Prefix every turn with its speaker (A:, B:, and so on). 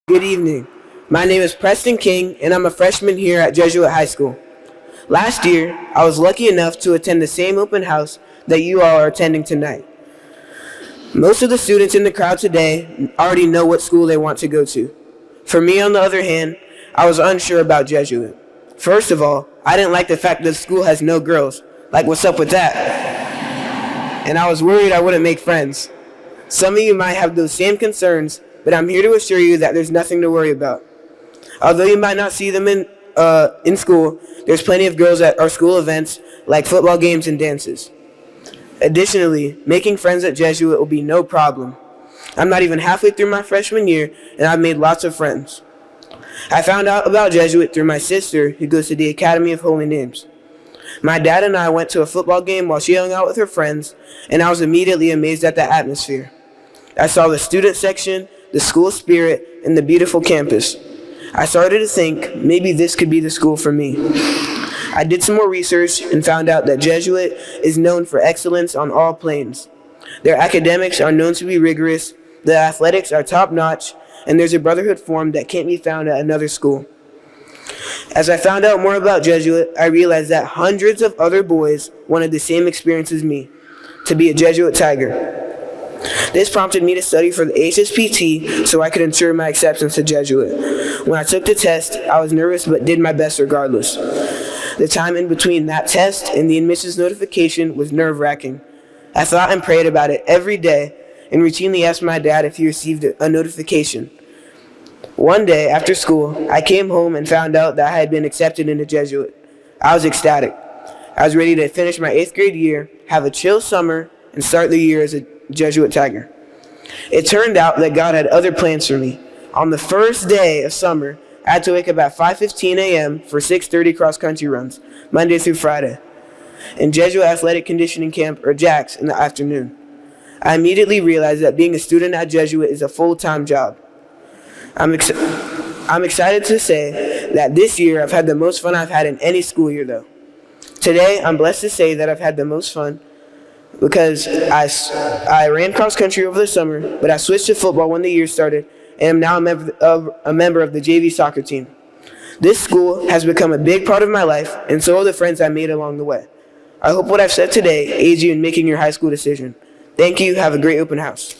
A: Good evening. My name is Preston King, and I'm a freshman here at Jesuit High School. Last year, I was lucky enough to attend the same open house that you all are attending tonight. Most of the students in the crowd today already know what school they want to go to. For me, on the other hand, I was unsure about Jesuit. First of all, I didn't like the fact that the school has no girls. Like, what's up with that? And I was worried I wouldn't make friends. Some of you might have those same concerns, but I'm here to assure you that there's nothing to worry about. Although you might not see them in school, there's plenty of girls at our school events like football games and dances. Additionally, making friends at Jesuit will be no problem. I'm not even halfway through my freshman year, and I've made lots of friends. I found out about Jesuit through my sister, who goes to the Academy of Holy Names. My dad and I went to a football game while she hung out with her friends, and I was immediately amazed at the atmosphere. I saw the student section, the school spirit, and the beautiful campus. I started to think maybe this could be the school for me. I did some more research and found out that Jesuit is known for excellence on all planes. Their academics are known to be rigorous, the athletics are top-notch, and there's a brotherhood formed that can't be found at another school. As I found out more about Jesuit, I realized that hundreds of other boys wanted the same experience as me, to be a Jesuit Tiger. This prompted me to study for the HSPT so I could ensure my acceptance to Jesuit. When I took the test, I was nervous but did my best regardless. The time in between that test and the admissions notification was nerve-wracking. I thought and prayed about it every day and routinely asked my dad if he received a notification. One day after school, I came home and found out that I had been accepted into Jesuit. I was ecstatic. I was ready to finish my 8th grade year, have a chill summer, and start the year as a Jesuit Tiger. It turned out that God had other plans for me. On the first day of summer, I had to wake up at 5:15 a.m. for 6:30 cross-country runs, Monday through Friday, and Jesuit Athletic Conditioning Camp, or JAX, in the afternoon. I immediately realized that being a student at Jesuit is a full-time job. I'm excited to say that this year I've had the most fun I've had in any school year, though. Today, I'm blessed to say that I've had the most fun because I ran cross-country over the summer, but I switched to football when the year started, and am now a member of the JV soccer team. This school has become a big part of my life, and so are the friends I made along the way. I hope what I've said today aids you in making your high school decision. Thank you. Have a great open house.